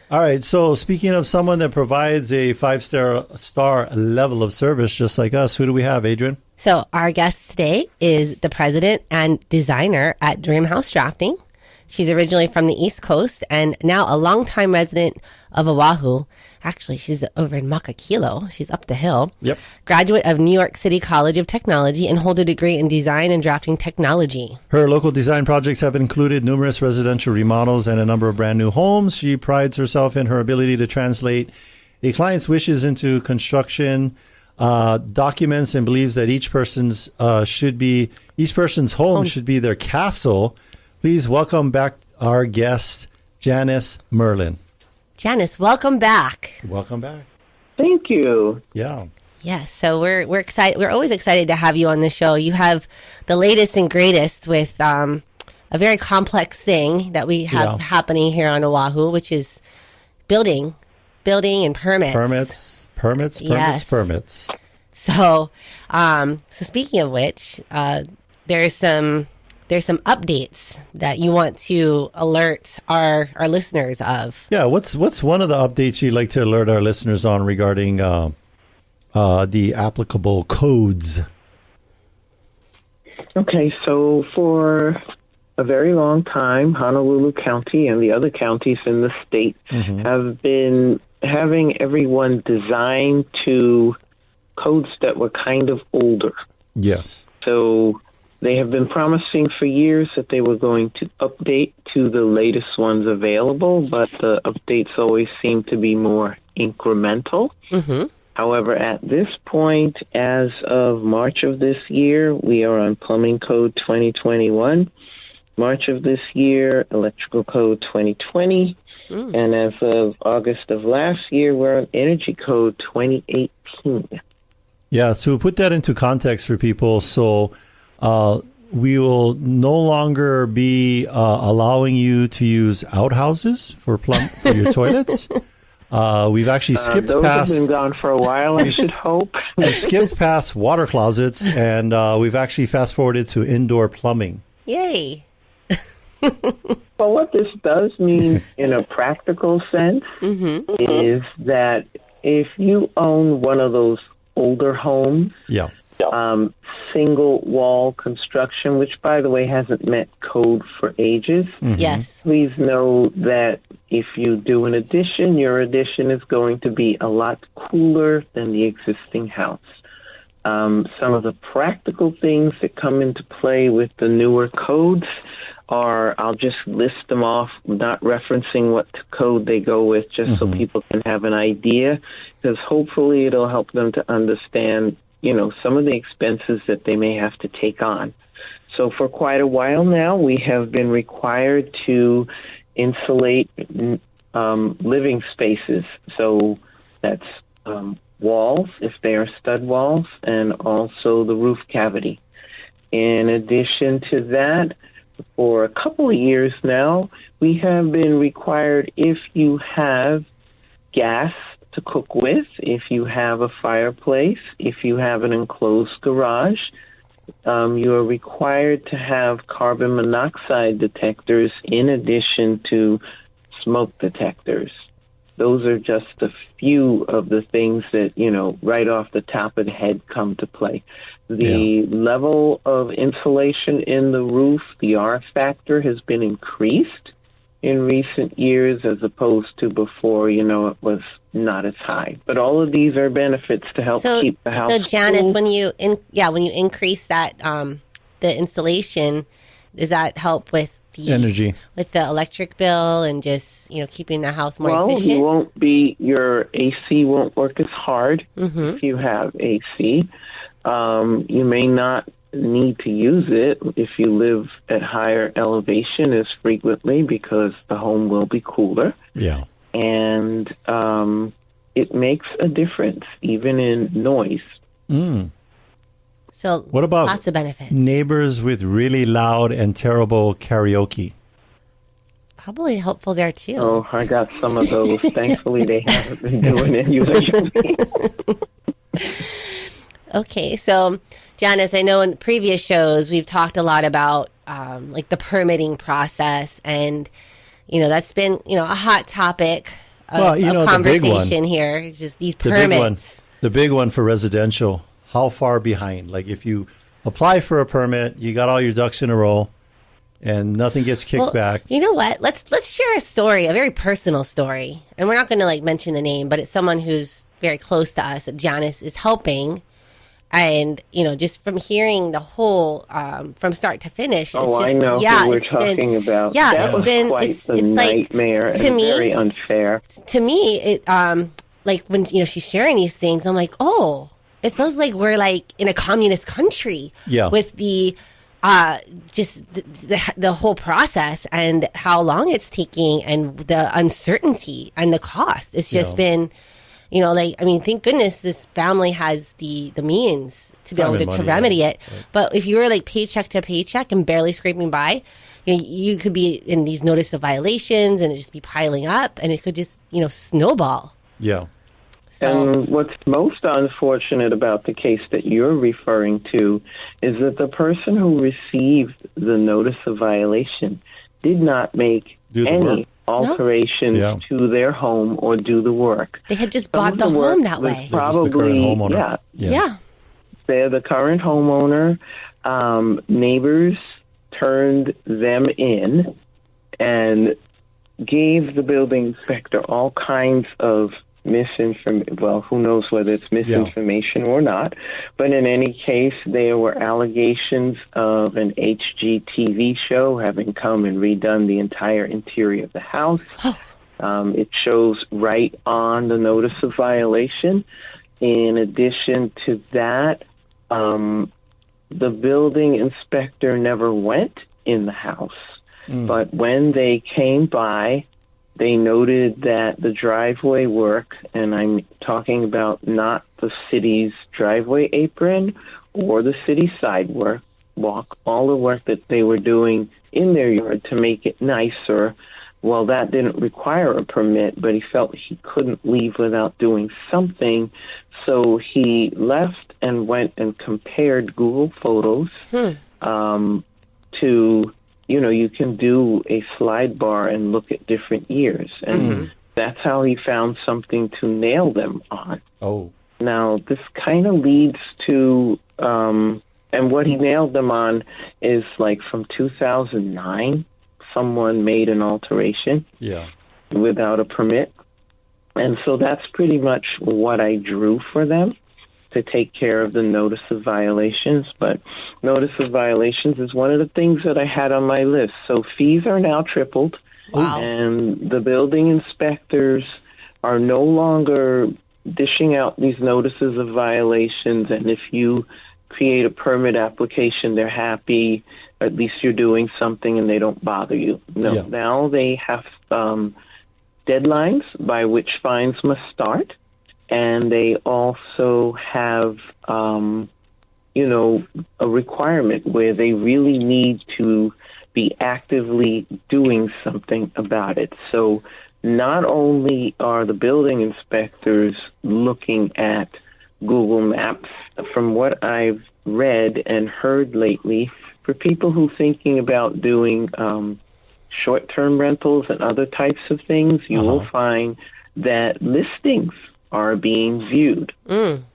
S4: All right, so speaking of someone that provides a 5-star level of service just like us, who do we have, Adrian?
S3: So our guest today is the president and designer at Dream House Drafting. She's originally from the East Coast and now a longtime resident of Oahu. Actually, she's over in Makakilo. She's up the hill.
S4: Yep.
S3: Graduate of New York City College of Technology and holds a degree in design and drafting technology.
S4: Her local design projects have included numerous residential remodels and a number of brand new homes. She prides herself in her ability to translate a client's wishes into construction documents and believes that each person's home should be their castle. Please welcome back our guest, Janyce Myrland.
S3: Janyce, welcome back.
S4: Welcome back.
S10: Thank you.
S4: Yeah.
S3: Yes, so we're excited. We're always excited to have you on the show. You have the latest and greatest with a very complex thing that we have happening here on Oahu, which is building and permits. Permits. So, speaking of which, there's some updates that you want to alert our listeners of.
S4: Yeah, what's one of the updates you'd like to alert our listeners on regarding the applicable codes?
S10: Okay, so for a very long time, Honolulu County and the other counties in the state have been having everyone design to codes that were kind of older.
S4: Yes.
S10: So they have been promising for years that they were going to update to the latest ones available, but the updates always seem to be more incremental. However, at this point, as of March of this year, we are on Plumbing Code 2021. March of this year, Electrical Code 2020. And as of August of last year, we're on Energy Code 2018.
S4: Yeah, so put that into context for people. So we will no longer be allowing you to use outhouses for your toilets. We've actually skipped
S10: those
S4: past.
S10: Those have been gone for a while, I should hope.
S4: We've skipped past water closets, and we've actually fast forwarded to indoor plumbing.
S3: Yay!
S10: Well, what this does mean in a practical sense is that if you own one of those older homes, single wall construction, which, by the way, hasn't met code for ages.
S3: Yes.
S10: Please know that if you do an addition, your addition is going to be a lot cooler than the existing house. Some of the practical things that come into play with the newer codes are, I'll just list them off, not referencing what code they go with, just so people can have an idea, because hopefully it'll help them to understand, some of the expenses that they may have to take on. So for quite a while now, we have been required to insulate living spaces. So that's walls, if they are stud walls, and also the roof cavity. In addition to that, for a couple of years now, we have been required, if you have gas to cook with, if you have a fireplace, if you have an enclosed garage, you are required to have carbon monoxide detectors in addition to smoke detectors. Those are just a few of the things that, right off the top of the head come to play. The level of insulation in the roof, the R factor, has been increased in recent years as opposed to before, it was not as high. But all of these are benefits to help keep the house
S3: So, Janyce,
S10: cool.
S3: when you increase that, the insulation, does that help with the
S4: energy,
S3: with the electric bill, and just keeping the house more efficient?
S10: Your AC won't work as hard if you have AC. You may not need to use it if you live at higher elevation as frequently because the home will be cooler.
S4: Yeah.
S10: And it makes a difference, even in noise.
S3: So
S4: what about
S3: lots of benefits?
S4: Neighbors with really loud and terrible karaoke?
S3: Probably helpful there too.
S10: Oh, I got some of those. Thankfully, they haven't been doing it usually.
S3: Okay, so Janyce, I know in previous shows we've talked a lot about like the permitting process, and that's been a hot topic of conversation here. It's just these permits.
S4: The big one for residential. How far behind? Like if you apply for a permit, you got all your ducks in a row, and nothing gets kicked back.
S3: You know what? Let's share a story, a very personal story, and we're not going to mention the name, but it's someone who's very close to us that Janyce is helping. And, just from hearing the whole, from start to finish. It's
S10: I know who we're talking about.
S3: Yeah,
S10: that was quite the nightmare and very unfair.
S3: To me, it, when, she's sharing these things, I'm like, oh, it feels like we're in a communist country.
S4: Yeah.
S3: With the, just the whole process and how long it's taking and the uncertainty and the cost. It's just been... thank goodness this family has the means to be able to remedy it. Right. But if you were paycheck to paycheck and barely scraping by, you could be in these notice of violations and it just be piling up and it could just, snowball.
S4: Yeah.
S10: So, and what's most unfortunate about the case that you're referring to is that the person who received the notice of violation did not make any alterations to their home or do the work.
S3: They had just bought the home that way.
S10: Probably,
S4: the current homeowner.
S3: Yeah.
S10: They're the current homeowner. Neighbors turned them in and gave the building inspector all kinds of misinformation. Well, who knows whether it's misinformation or not. But in any case, there were allegations of an HGTV show having come and redone the entire interior of the house. It shows right on the notice of violation. In addition to that, the building inspector never went in the house. But when they came by, they noted that the driveway work, and I'm talking about not the city's driveway apron or the city sidewalk, all the work that they were doing in their yard to make it nicer. Well, that didn't require a permit, but he felt he couldn't leave without doing something. So he left and went and compared Google Photos to... you can do a slide bar and look at different years. And that's how he found something to nail them on.
S4: Oh.
S10: Now, this kind of leads to, and what he nailed them on is from 2009, someone made an alteration without a permit. And so that's pretty much what I drew for them, to take care of the notice of violations. But notice of violations is one of the things that I had on my list. So fees are now tripled.
S3: Wow.
S10: And the building inspectors are no longer dishing out these notices of violations. And if you create a permit application, they're happy. At least you're doing something and they don't bother you. No, now they have deadlines by which fines must start. And they also have, a requirement where they really need to be actively doing something about it. So not only are the building inspectors looking at Google Maps, from what I've read and heard lately, for people who are thinking about doing short-term rentals and other types of things, you will find that listings are being viewed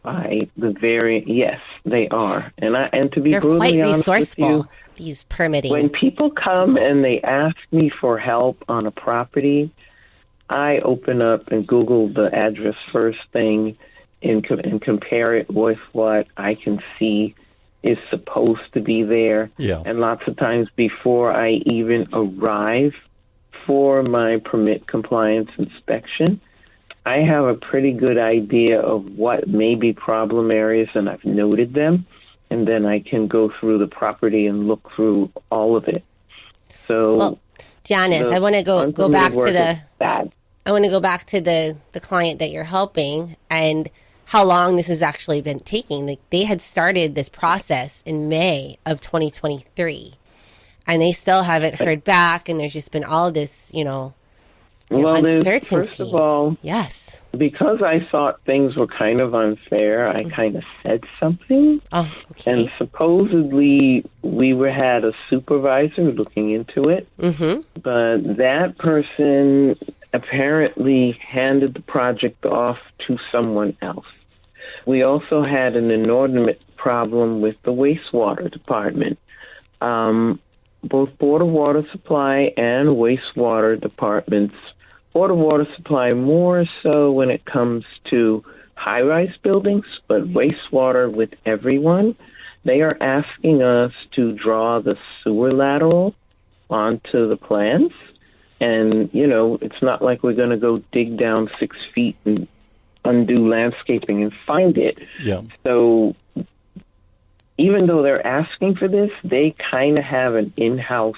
S10: by the yes, they are. And to be
S3: They're
S10: brutally
S3: quite
S10: honest
S3: resourceful,
S10: with you,
S3: these permitting.
S10: when people come and they ask me for help on a property, I open up and Google the address first thing and compare it with what I can see is supposed to be there.
S4: Yeah.
S10: And lots of times before I even arrive for my permit compliance inspection, I have a pretty good idea of what may be problem areas, and I've noted them, and then I can go through the property and look through all of it. So,
S3: well, Janyce, I want to go back to the client that you're helping and how long this has actually been taking. Like, they had started this process in May of 2023, and they still haven't heard back, and there's just been all this, uncertainty.
S10: First of all,
S3: yes,
S10: because I thought things were kind of unfair, I kind of said something.
S3: Oh, okay.
S10: And supposedly we had a supervisor looking into it, but that person apparently handed the project off to someone else. We also had an inordinate problem with the wastewater department. Both Board of Water Supply and wastewater departments, Board of Water Supply more so when it comes to high-rise buildings, but wastewater with everyone, they are asking us to draw the sewer lateral onto the plans. And, it's not like we're going to go dig down 6 feet and undo landscaping and find it.
S4: Yeah.
S10: So even though they're asking for this, they kind of have an in-house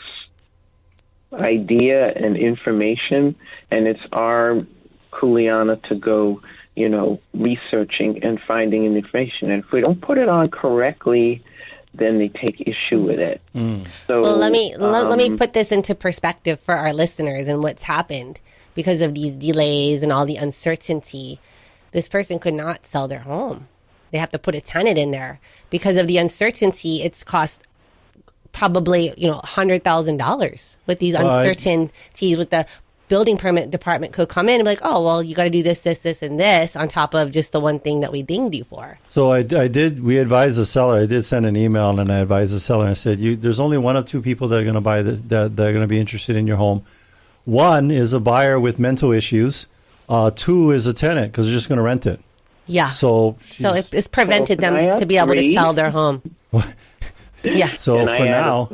S10: idea and information, and it's our kuleana to go, researching and finding information. And if we don't put it on correctly, then they take issue with it. So,
S3: well, let me put this into perspective for our listeners and what's happened because of these delays and all the uncertainty. This person could not sell their home. They have to put a tenant in there because of the uncertainty. It's cost probably $100,000 with these uncertainties. With the building permit department could come in and be like, oh, well, you got to do this, this, this, and this on top of just the one thing that we dinged you for.
S4: So we advised the seller. I did send an email and I advised the seller. And I said, there's only one of two people that are going to buy that are going to be interested in your home. One is a buyer with mental issues. Two is a tenant because they're just going to rent it.
S3: Yeah.
S4: So
S3: it's prevented them to be able to sell their home. Yeah.
S4: So
S10: and
S4: for now,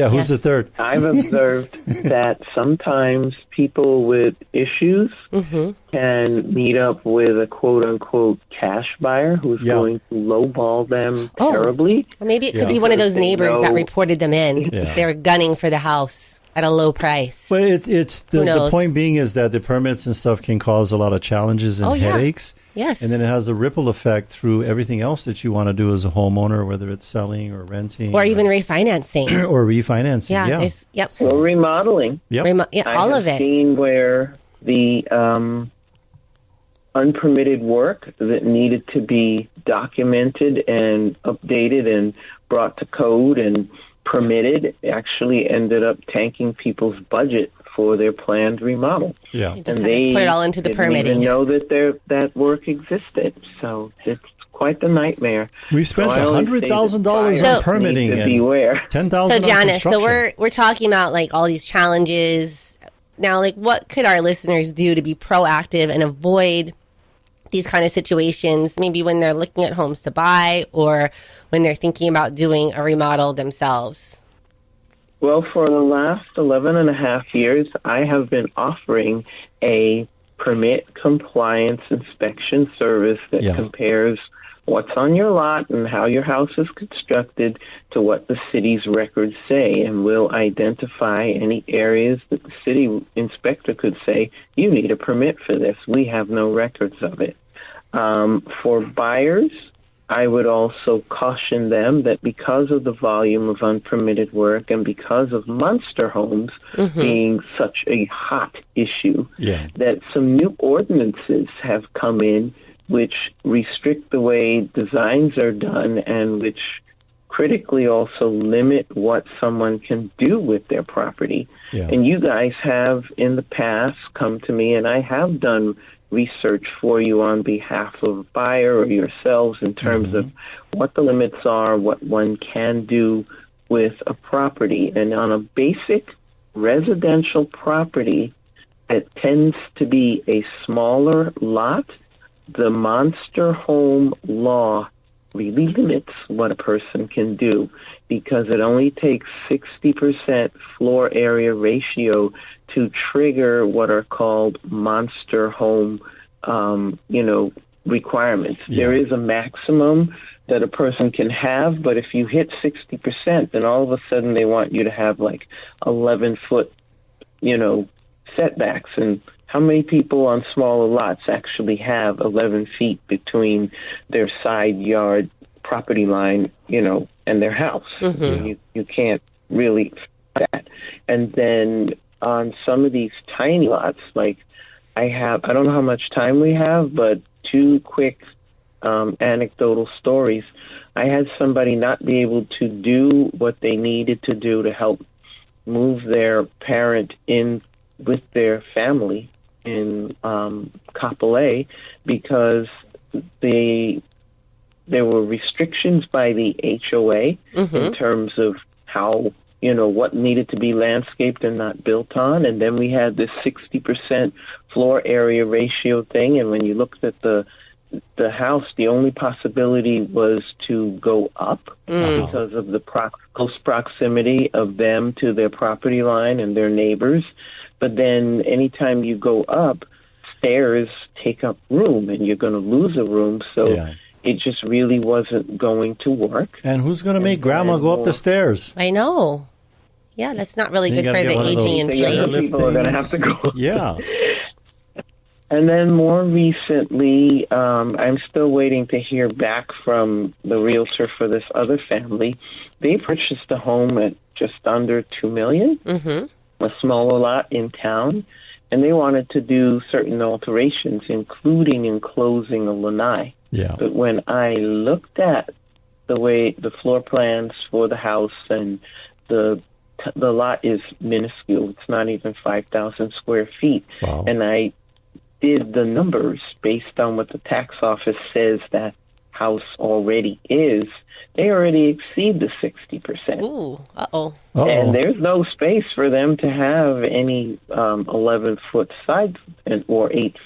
S4: who's the third?
S10: I've observed that sometimes people with issues can meet up with a quote-unquote cash buyer who's going to lowball them terribly.
S3: Or maybe it could be one of those neighbors that reported them in. Yeah. They were gunning for the house at a low price.
S4: But it's the point being is that the permits and stuff can cause a lot of challenges and headaches.
S3: Yes.
S4: And then it has a ripple effect through everything else that you want to do as a homeowner, whether it's selling or renting.
S3: Or even refinancing.
S4: Or refinancing,
S3: yeah. Yep.
S10: Or remodeling.
S4: Yep.
S3: All of it.
S10: I've seen where the unpermitted work that needed to be documented and updated and brought to code and permitted actually ended up tanking people's budget for their planned remodel.
S4: Yeah,
S3: and they put it all into the permitting.
S10: Didn't even know that that work existed. So it's quite the nightmare.
S4: We spent $100,000 on permitting and $10,000
S3: So
S4: on
S3: Janyce,
S4: construction.
S3: we're talking about like all these challenges now. Like, what could our listeners do to be proactive and avoid these kind of situations? Maybe when they're looking at homes to buy or when they're thinking about doing a remodel themselves.
S10: Well, for the last 11 and a half years, I have been offering a permit compliance inspection service that compares what's on your lot and how your house is constructed to what the city's records say, and will identify any areas that the city inspector could say, you need a permit for this. We have no records of it. For buyers, I would also caution them that because of the volume of unpermitted work and because of monster homes being such a hot issue, that some new ordinances have come in which restrict the way designs are done and which critically also limit what someone can do with their property. And you guys have in the past come to me, and I have done research for you on behalf of a buyer or yourselves in terms of what the limits are, what one can do with a property. And on a basic residential property that tends to be a smaller lot, the monster home law really limits what a person can do because it only takes 60% floor area ratio to trigger what are called monster home, requirements. There is a maximum that a person can have, but if you hit 60%, then all of a sudden they want you to have like 11-foot, setbacks. And how many people on smaller lots actually have 11 feet between their side yard property line, and their house? You can't really do that. And then on some of these tiny lots, like I don't know how much time we have, but 2 quick anecdotal stories. I had somebody not be able to do what they needed to do to help move their parent in with their family in Kapolei because there were restrictions by the HOA in terms of how, what needed to be landscaped and not built on. And then we had this 60% floor area ratio thing. And when you looked at the house, the only possibility was to go up because of the close proximity of them to their property line and their neighbors. But then anytime you go up, stairs take up room and you're going to lose a room. So it just really wasn't going to work.
S4: And who's going to make grandma go up the stairs?
S3: I know. Yeah, that's not really good for the aging in place.
S10: People are going to have to go.
S4: Yeah.
S10: And then more recently, I'm still waiting to hear back from the realtor for this other family. They purchased a home at just under $2 million, a smaller lot in town, and they wanted to do certain alterations, including enclosing a lanai. But when I looked at the way the floor plans for the house and the lot is minuscule, it's not even 5,000 square feet, and I did the numbers based on what the tax office says that house already is, they already exceed the 60%.
S3: Ooh,
S10: And there's no space for them to have any 11-foot sides or 8,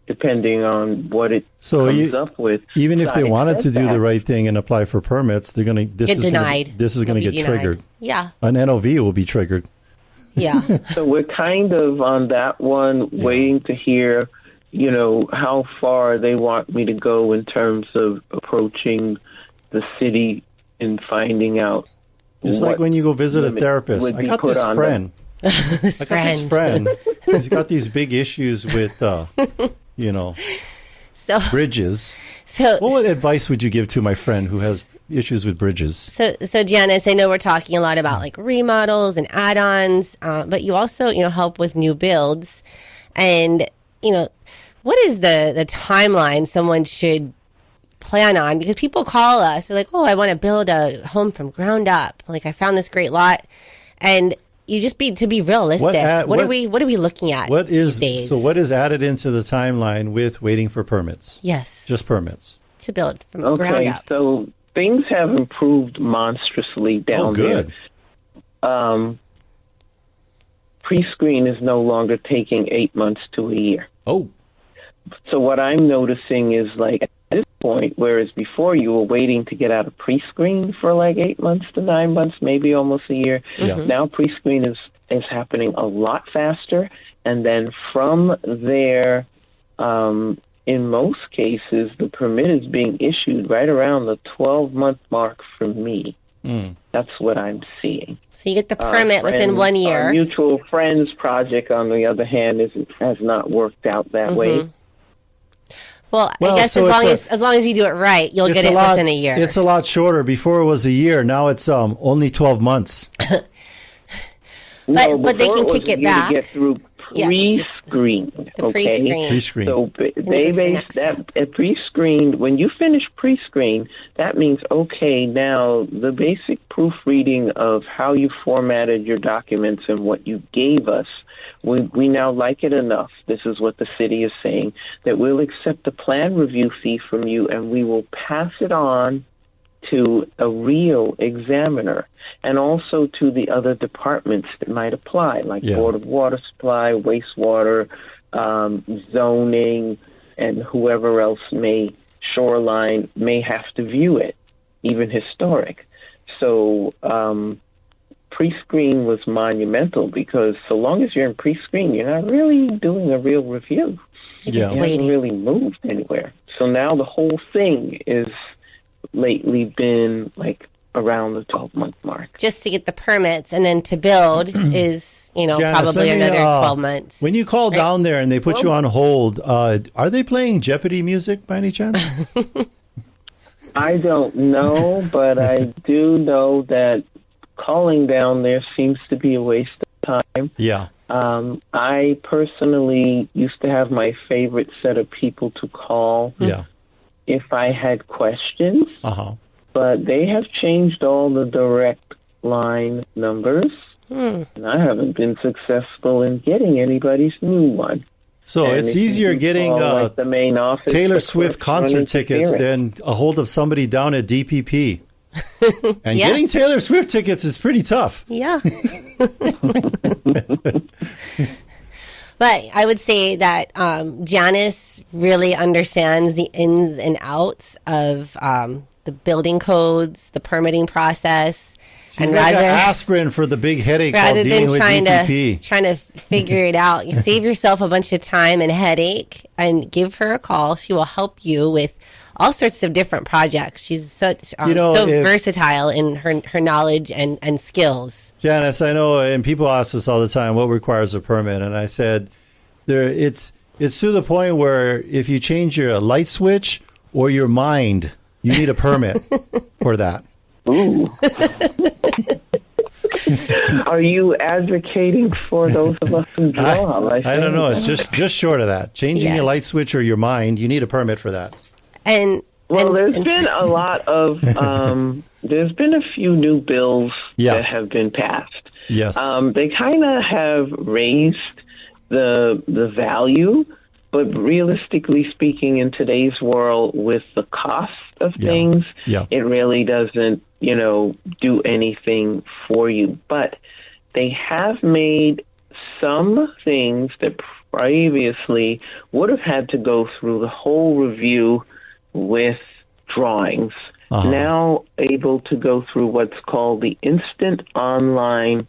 S10: depending on what it comes up with.
S4: Even if they wanted to do the right thing and apply for permits, they're going to get denied. This is going to get triggered.
S3: Yeah.
S4: An NOV will be triggered.
S3: Yeah.
S10: So we're kind of on that one, waiting to hear, how far they want me to go in terms of approaching the city and finding out.
S4: It's like when you go visit a therapist. I got this friend. He's got these big issues with, bridges. So, what advice would you give to my friend who has issues with bridges?
S3: So Janyce, I know we're talking a lot about like remodels and add-ons, but you also, help with new builds. And, what is the timeline someone should plan on? Because people call us, they're like, oh, I want to build a home from ground up. Like I found this great lot. And you just to be realistic. What are we looking at these days?
S4: So what is added into the timeline with waiting for permits?
S3: Yes.
S4: Just permits.
S3: To build from ground up.
S10: So things have improved monstrously down there. Pre-screen is no longer taking 8 months to a year.
S4: Oh.
S10: So what I'm noticing is like at this point, whereas before you were waiting to get out of pre-screen for like 8 months to 9 months, maybe almost a year. Now pre-screen is happening a lot faster. And then from there, in most cases, the permit is being issued right around the 12-month mark for me. That's what I'm seeing.
S3: So you get the permit within 1 year.
S10: Our mutual friends project, on the other hand, has not worked out that way.
S3: Well, I guess as long as you do it right, you'll get it within a year.
S4: It's a lot shorter. Before it was a year. Now it's only 12 months.
S3: but they can kick it back.
S10: To get through pre-screened.
S3: Pre-screened.
S10: So they base that pre-screened. When you finish pre-screened, that means, okay, now the basic proofreading of how you formatted your documents and what you gave us, we now like it enough. This is what the city is saying, that we'll accept the plan review fee from you and we will pass it on to a real examiner and also to the other departments that might apply, like Board of Water Supply, wastewater, zoning, and whoever else shoreline may have to view it, even historic. So pre-screen was monumental because so long as you're in pre-screen, you're not really doing a real review. You haven't really moved anywhere. So now the whole thing is lately been like around the 12-month mark.
S3: Just to get the permits and then to build is, Janyce, probably another 12 months.
S4: When you call down there and they put you on hold, are they playing Jeopardy music by any chance?
S10: I don't know, but I do know that calling down there seems to be a waste of time.
S4: Yeah.
S10: I personally used to have my favorite set of people to call if I had questions. But they have changed all the direct line numbers, and I haven't been successful in getting anybody's new one.
S4: So it's easier getting
S10: the main office
S4: Taylor Swift concert tickets than a hold of somebody down at DPP. And getting Taylor Swift tickets is pretty tough.
S3: Yeah. But I would say that Janyce really understands the ins and outs of the building codes, the permitting process.
S4: She's like an aspirin for the big headache called dealing with DPP.
S3: Trying to figure it out. You save yourself a bunch of time and headache and give her a call. She will help you with all sorts of different projects. She's so versatile in her knowledge and skills.
S4: Janyce, I know, and people ask us all the time, what requires a permit? And I said, it's to the point where if you change your light switch or your mind, you need a permit for that.
S10: Ooh. Are you advocating for those of us who draw?
S4: I don't know. It's just short of that. Changing your light switch or your mind, you need a permit for that.
S10: There's been a lot of there's been a few new bills that have been passed.
S4: Yes.
S10: They kind of have raised the value, but realistically speaking, in today's world, with the cost of things, it really doesn't, do anything for you. But they have made some things that previously would have had to go through the whole review with drawings, now able to go through what's called the instant online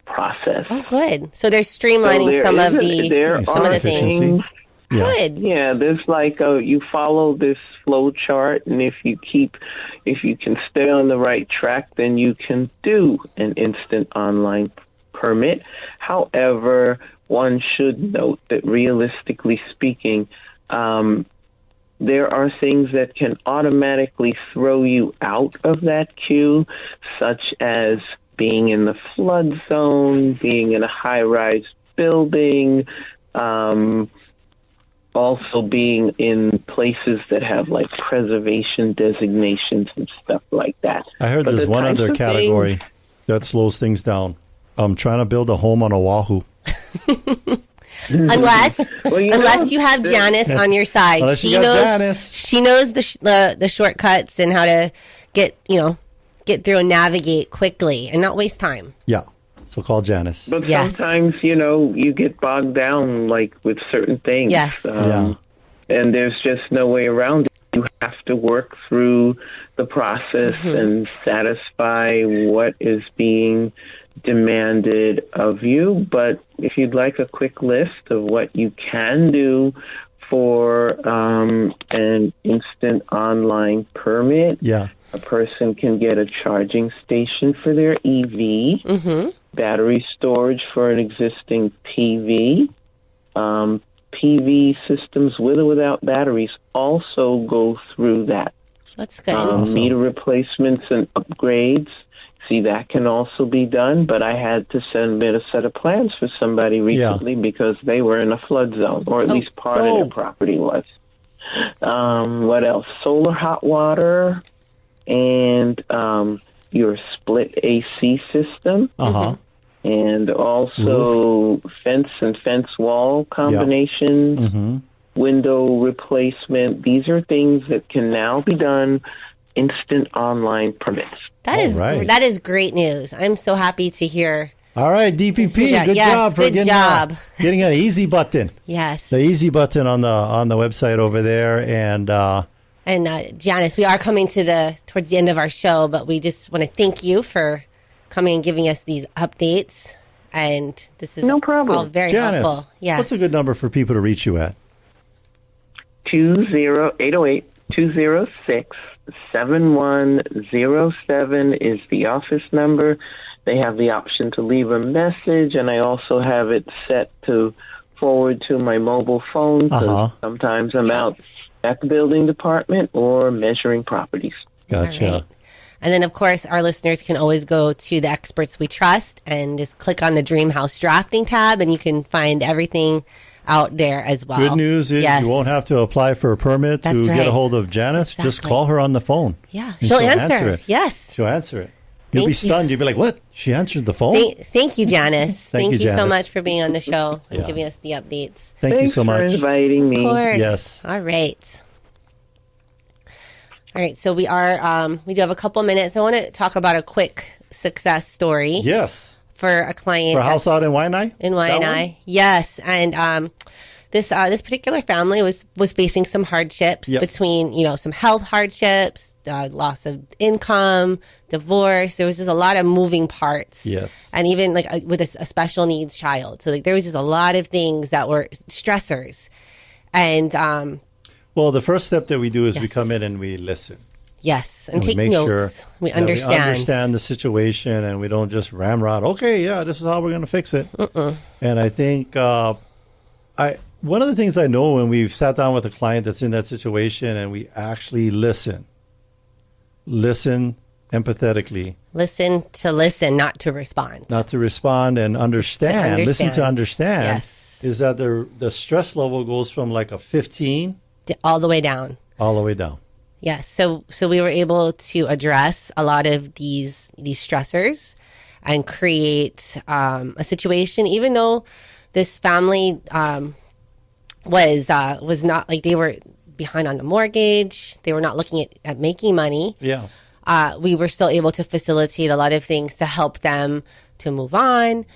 S10: process.
S3: Oh, good. So they're streamlining some of the things. Good.
S10: Yeah, there's like you follow this flow chart, and if you can stay on the right track, then you can do an instant online permit. However, one should note that realistically speaking, there are things that can automatically throw you out of that queue, such as being in the flood zone, being in a high-rise building, also being in places that have like preservation designations and stuff like that.
S4: I heard there's one other category that slows things down. I'm trying to build a home on Oahu.
S3: Unless you have Janyce on your side. She knows the shortcuts and how to get through and navigate quickly and not waste time.
S4: Yeah. So call Janyce.
S10: But sometimes, you get bogged down like with certain things.
S3: Yes.
S10: And there's just no way around it. You have to work through the process and satisfy what is being demanded of you. But if you'd like a quick list of what you can do for an instant online permit, a person can get a charging station for their EV, battery storage for an existing TV, PV systems with or without batteries also go through that.
S3: That's good. Awesome.
S10: Meter replacements and upgrades. See, that can also be done, but I had to submit a set of plans for somebody recently because they were in a flood zone, or at least part of their property was. What else? Solar hot water and your split AC system. And also fence and fence wall combination, window replacement. These are things that can now be done instant online permits.
S3: That is great news. I'm so happy to hear.
S4: All right, DPP, good job for getting an easy button.
S3: Yes,
S4: the easy button on the website over there, and
S3: Janyce, we are coming towards the end of our show, but we just want to thank you for coming and giving us these updates. And this is
S10: no problem.
S3: All very
S4: Janyce,
S3: helpful. Yes.
S4: What's a good number for people to reach you at?
S10: 808-206-7107 is the office number. They have the option to leave a message, and I also have it set to forward to my mobile phone. So sometimes I'm out at the building department or measuring properties.
S4: Gotcha.
S3: Right. And then, of course, our listeners can always go to the Experts We Trust and just click on the Dream House Drafting tab, and you can find everything out there as well.
S4: Good news is you won't have to apply for a permit to get a hold of Janyce.
S3: Exactly.
S4: Just call her on the phone.
S3: Yeah, she'll answer it. Yes.
S4: She'll answer it. You'll be stunned. You'll be like, what? She answered the phone?
S3: Thank you, Janyce. Thank you so
S4: Janyce.
S3: much for being on the show and giving us the updates.
S4: Thank you so much.
S10: Thanks for inviting me.
S3: Of course.
S4: Yes.
S3: All right. All right, so we do have a couple minutes. I want to talk about a quick success story.
S4: Yes.
S3: For a client.
S4: For a house out in Waianae?
S3: In Waianae, yes. And this particular family was facing some hardships between, some health hardships, loss of income, divorce. There was just a lot of moving parts.
S4: Yes.
S3: And even with a special needs child. So there was just a lot of things that were stressors. And
S4: well, the first step that we do is we come in and we listen.
S3: Yes, and take notes.
S4: Sure
S3: we understand.
S4: We understand the situation, and we don't just ramrod. Okay, this is how we're going to fix it. And I think one of the things I know when we've sat down with a client that's in that situation, and we actually listen empathetically.
S3: Listen to listen, not to respond.
S4: Not to respond and understand. Listen to understand.
S3: Yes,
S4: is that the stress level goes from like a 15
S3: all the way down.
S4: All the way down.
S3: Yes. So we were able to address a lot of these stressors and create a situation, even though this family was not they were behind on the mortgage. They were not looking at making money.
S4: Yeah.
S3: We were still able to facilitate a lot of things to help them to move on.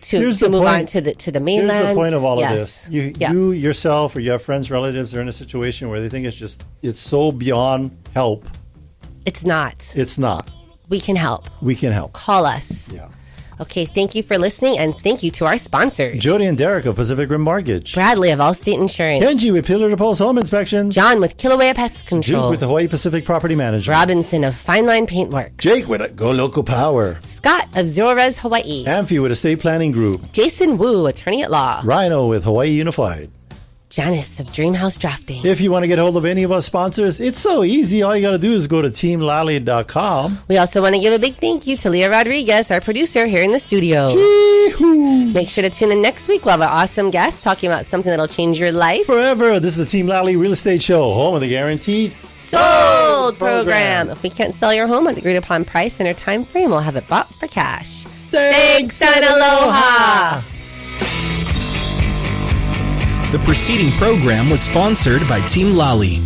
S3: To move on to the mainland.
S4: Here's the point of all of this. You yourself or you have friends, relatives are in a situation where they think it's so beyond help.
S3: It's not.
S4: It's not.
S3: We can help.
S4: We can help.
S3: Call us.
S4: Yeah.
S3: Okay, thank you for listening, and thank you to our sponsors.
S4: Jody and Derek of Pacific Rim Mortgage.
S3: Bradley of Allstate Insurance.
S4: Kenji with Pillar to Post Home Inspections.
S3: John with Kilauea Pest Control.
S4: Duke with Hawaii Pacific Property Management.
S3: Robinson of Fine Line Paintworks.
S4: Jake with Go Local Power.
S3: Scott of Zero Res Hawaii.
S4: Amphi with Estate Planning Group.
S3: Jason Wu, Attorney at Law.
S4: Rhino with Hawaii Unified.
S3: Janyce of Dream House Drafting.
S4: If you want to get hold of any of our sponsors, it's so easy. All you got to do is go to teamlally.com.
S3: We also want to give a big thank you to Leah Rodriguez, our producer here in the studio.
S4: Yee-hoo.
S3: Make sure to tune in next week. We'll have an awesome guest talking about something that'll change your life.
S4: Forever. This is the Team Lally Real Estate Show, home of the guaranteed
S3: sold program. If we can't sell your home at the agreed upon price in our time frame, we'll have it bought for cash.
S4: Thanks and aloha.
S1: The preceding program was sponsored by Team Lally.